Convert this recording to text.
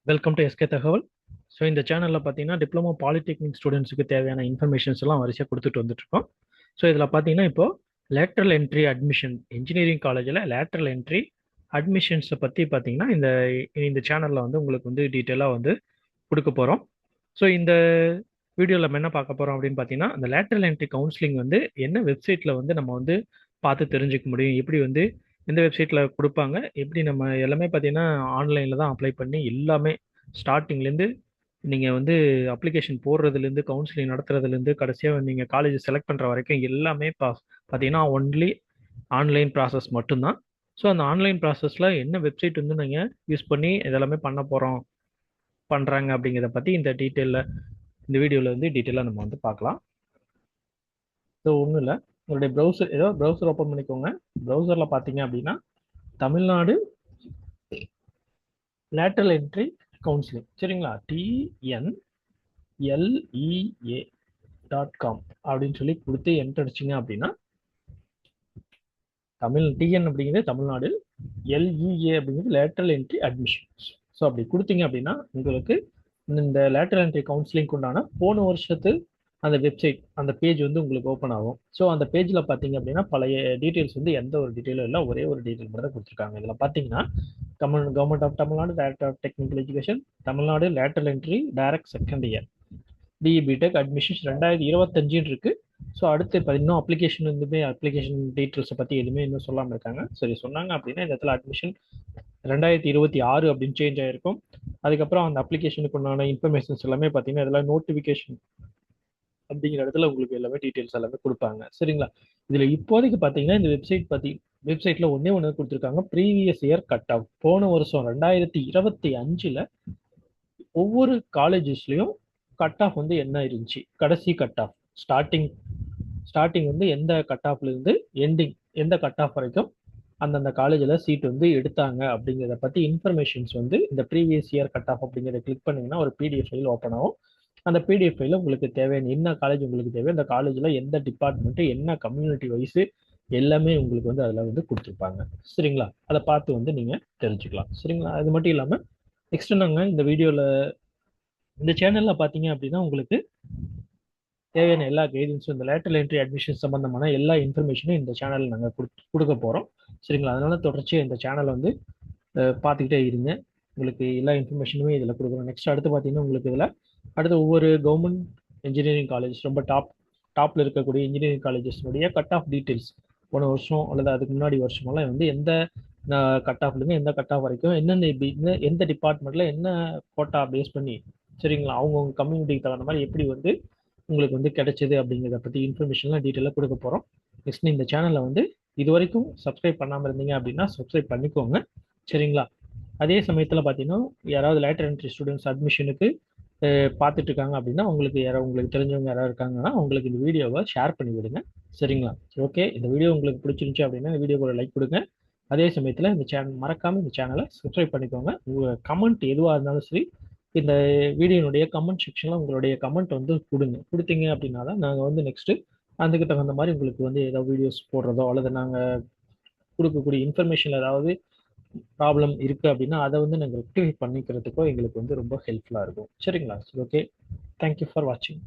Welcome to SK தகவல். So இந்த சேனலில் பார்த்தீங்கன்னா டிப்ளமோ பாலிடெக்னிக் ஸ்டூடெண்ட்ஸுக்கு தேவையான இன்ஃபர்மேஷன்ஸ் எல்லாம் வரிசையாக கொடுத்துட்டு வந்துட்டுருக்கோம். ஸோ இதில் பார்த்தீங்கன்னா இப்போ லேட்ரல் என்ட்ரி அட்மிஷன் இன்ஜினியரிங் காலேஜில் லேட்ரல் என்ட்ரி அட்மிஷன்ஸை பற்றி பார்த்தீங்கன்னா இந்த இந்த சேனலில் வந்து உங்களுக்கு வந்து டீட்டெயிலாக வந்து கொடுக்க போகிறோம். ஸோ இந்த வீடியோவில் நம்ம என்ன பார்க்க போகிறோம் அப்படின்னு பார்த்தீங்கன்னா இந்த லேட்ரல் என்ட்ரி கவுன்சிலிங் வந்து என்ன வெப்சைட்டில் வந்து நம்ம வந்து பார்த்து தெரிஞ்சுக்க முடியும், எப்படி வந்து எந்த வெப்சைட்டில் கொடுப்பாங்க, எப்படி நம்ம எல்லாமே பார்த்தீங்கன்னா ஆன்லைனில் தான் அப்ளை பண்ணி எல்லாமே ஸ்டார்டிங்லேருந்து நீங்கள் வந்து அப்ளிகேஷன் போடுறதுலேருந்து கவுன்சிலிங் நடத்துறதுலேருந்து கடைசியாக நீங்கள் காலேஜ் செலக்ட் பண்ணுற வரைக்கும் எல்லாமே பார்த்தீங்கன்னா ஒன்லி ஆன்லைன் ப்ராசஸ் மட்டும்தான். ஸோ அந்த ஆன்லைன் ப்ராசஸில் என்ன வெப்சைட் வந்து நீங்கள் யூஸ் பண்ணி இதெல்லாமே பண்ண போகிறோம் பண்ணுறாங்க அப்படிங்கிறத பற்றி இந்த டீட்டெயிலில் இந்த வீடியோவில் வந்து டீட்டெயிலாக நம்ம வந்து பார்க்கலாம். ஸோ ஒன்றும் இல்லை, உங்களுடைய ப்ரௌசர் ஏதோ ப்ரௌசர் ஓப்பன் பண்ணிக்கோங்க. ப்ரௌசரில் பார்த்தீங்க அப்படின்னா தமிழ்நாடு லேட்ரல் என்ட்ரி கவுன்சிலிங், சரிங்களா, TNLEA.com அப்படின்னு சொல்லி கொடுத்து என்டர் அடிச்சிங்க அப்படின்னா டிஎன் அப்படிங்கிறது தமிழ்நாடு, LEA அப்படிங்கிறது லேட்ரல் என்ட்ரி அட்மிஷன்ஸ். ஸோ அப்படி கொடுத்தீங்க அப்படின்னா உங்களுக்கு இந்த லேட்ரல் என்ட்ரி கவுன்சிலிங்க்கு உண்டான போன வருஷத்து அந்த வெப்சைட் அந்த பேஜ் வந்து உங்களுக்கு ஓப்பன் ஆகும். ஸோ அந்த பேஜில் பார்த்தீங்க அப்படின்னா பழைய டீட்டெயில்ஸ் வந்து எந்த ஒரு டீட்டெயிலும் இல்லை, ஒரே ஒரு டீட்டெயில் மட்டும் தான் கொடுத்துருக்காங்க. இதில் பார்த்தீங்கன்னா government of Tamil Nadu director of technical education Tamil Nadu lateral entry direct second year BTech admissions 2025 இருக்கு. ஸோ அடுத்து இப்போ இன்னும் அப்ளிகேஷன் வந்துமே அப்ளிகேஷன் டீட்டெயில்ஸை பற்றி எதுவுமே இன்னும் சொல்லாமல் இருக்காங்க. சரி சொன்னாங்க அப்படின்னா இந்த இடத்துல அட்மிஷன் 2026 அப்படின்னு சேஞ்ச் ஆகிருக்கும். அதுக்கப்புறம் அந்த அப்ளிகேஷனுக்கு உண்டான இன்ஃபர்மேஷன்ஸ் எல்லாமே பார்த்தீங்கன்னா இதெல்லாம் நோட்டிஃபிகேஷன் அப்படிங்கிற இடத்துல உங்களுக்கு எல்லாமே டீட்டெயில்ஸ் எல்லாமே கொடுப்பாங்க, சரிங்களா. இதில் இப்போதைக்கு பார்த்தீங்கன்னா இந்த வெப்சைட்டில் ஒன்று கொடுத்துருக்காங்க, ப்ரீவியஸ் இயர் கட் ஆஃப். போன வருஷம் 2025 ஒவ்வொரு காலேஜஸ்லையும் கட் ஆஃப் வந்து என்ன இருந்துச்சு, கடைசி கட் ஆஃப் ஸ்டார்டிங் வந்து எந்த கட் ஆஃப்ல இருந்து எண்டிங் எந்த கட் ஆஃப் வரைக்கும் அந்தந்த காலேஜில் சீட் வந்து எடுத்தாங்க அப்படிங்கிறத பற்றி இன்ஃபர்மேஷன்ஸ் வந்து இந்த ப்ரீவியஸ் இயர் கட் ஆஃப் அப்படிங்கிறத கிளிக் பண்ணிங்கன்னா ஒரு பிடிஎஃப் ஃபைல் ஓப்பன் ஆகும். அந்த பிடிஎஃப் ஃபைல உங்களுக்கு தேவையான என்ன காலேஜ் உங்களுக்கு தேவை, அந்த காலேஜில் எந்த டிபார்ட்மெண்ட்டு என்ன கம்யூனிட்டி வைஸு எல்லாமே உங்களுக்கு வந்து அதில் வந்து கொடுத்துருப்பாங்க, சரிங்களா. அதை பார்த்து வந்து நீங்கள் தெரிஞ்சுக்கலாம், சரிங்களா. அது மட்டும் இல்லாமல் நெக்ஸ்ட் நாங்கள் இந்த வீடியோவில் இந்த சேனலில் பார்த்தீங்க அப்படின்னா உங்களுக்கு தேவையான எல்லா கைடன்ஸும் இந்த லேட்டரல் என்ட்ரி அட்மிஷன் சம்பந்தமான எல்லா இன்ஃபர்மேஷனும் இந்த சேனலில் நாங்கள் கொடுக்க போகிறோம், சரிங்களா. அதனால தொடர்ச்சியாக இந்த சேனலை வந்து பார்த்துக்கிட்டே இருங்க, உங்களுக்கு எல்லா இன்ஃபர்மேஷனுமே இதில் கொடுக்குறோம். நெக்ஸ்ட் அடுத்து பார்த்தீங்கன்னா உங்களுக்கு இதில் அடுத்து ஒவ்வொரு கவர்மெண்ட் இன்ஜினியரிங் காலேஜ் ரொம்ப டாப்பில் இருக்கக்கூடிய இன்ஜினியரிங் காலேஜஸ்னுடைய கட் ஆஃப் டீட்டெயில்ஸ் போன வருஷம் அல்லது அதுக்கு முன்னாடி வருஷமெல்லாம் வந்து எந்த கட் ஆஃப்லேருந்து எந்த கட் ஆஃப் வரைக்கும் என்னென்ன எந்த டிபார்ட்மெண்ட்டில் என்ன கோட்டா பேஸ் பண்ணி, சரிங்களா, அவங்கவுங்க கம்யூனிட்டிக்கு தகுந்த மாதிரி எப்படி வந்து உங்களுக்கு வந்து கிடைச்சது அப்படிங்கிறத பற்றி இன்ஃபர்மேஷன்லாம் டீட்டெயிலாக கொடுக்க போகிறோம். நெக்ஸ்ட் இந்த சேனலில் வந்து இது வரைக்கும் சப்ஸ்கிரைப் பண்ணாமல் இருந்தீங்க அப்படின்னா சப்ஸ்கிரைப் பண்ணிக்கோங்க, சரிங்களா. அதே சமயத்தில் பார்த்தீங்கன்னா யாராவது லேட்டர் என்ட்ரி ஸ்டூடெண்ட்ஸ் அட்மிஷனுக்கு பார்த்துட்டு இருக்காங்க அப்படின்னா உங்களுக்கு தெரிஞ்சவங்க யாராவது இருக்காங்கன்னா உங்களுக்கு இந்த வீடியோவை ஷேர் பண்ணி விடுங்க, சரிங்களா. ஓகே, இந்த வீடியோ உங்களுக்கு பிடிச்சிருந்துச்சு அப்படின்னா இந்த வீடியோக்கு ஒரு லைக் கொடுங்க. அதே சமயத்தில் இந்த சேனல் மறக்காமல் இந்த சேனலை சப்ஸ்கிரைப் பண்ணிக்கோங்க. உங்கள் கமெண்ட் எதுவாக இருந்தாலும் சரி இந்த வீடியோனுடைய கமெண்ட் செக்ஷனில் உங்களுடைய கமெண்ட் வந்து கொடுத்தீங்க அப்படின்னா தான் நாங்கள் வந்து நெக்ஸ்ட்டு அதுக்கு தகுந்த மாதிரி உங்களுக்கு வந்து ஏதாவது வீடியோஸ் போடுறதோ அல்லது நாங்கள் கொடுக்கக்கூடிய இன்ஃபர்மேஷன் ஏதாவது ப்ராப்ளம் இருக்குது அப்படின்னா அதை வந்து நாங்கள் ரெக்டிஃபை பண்ணிக்கிறதுக்கோ எங்களுக்கு வந்து ரொம்ப ஹெல்ப்ஃபுல்லாக இருக்கும், சரிங்களா. ஓகே, தேங்க்யூ ஃபார் வாட்சிங்.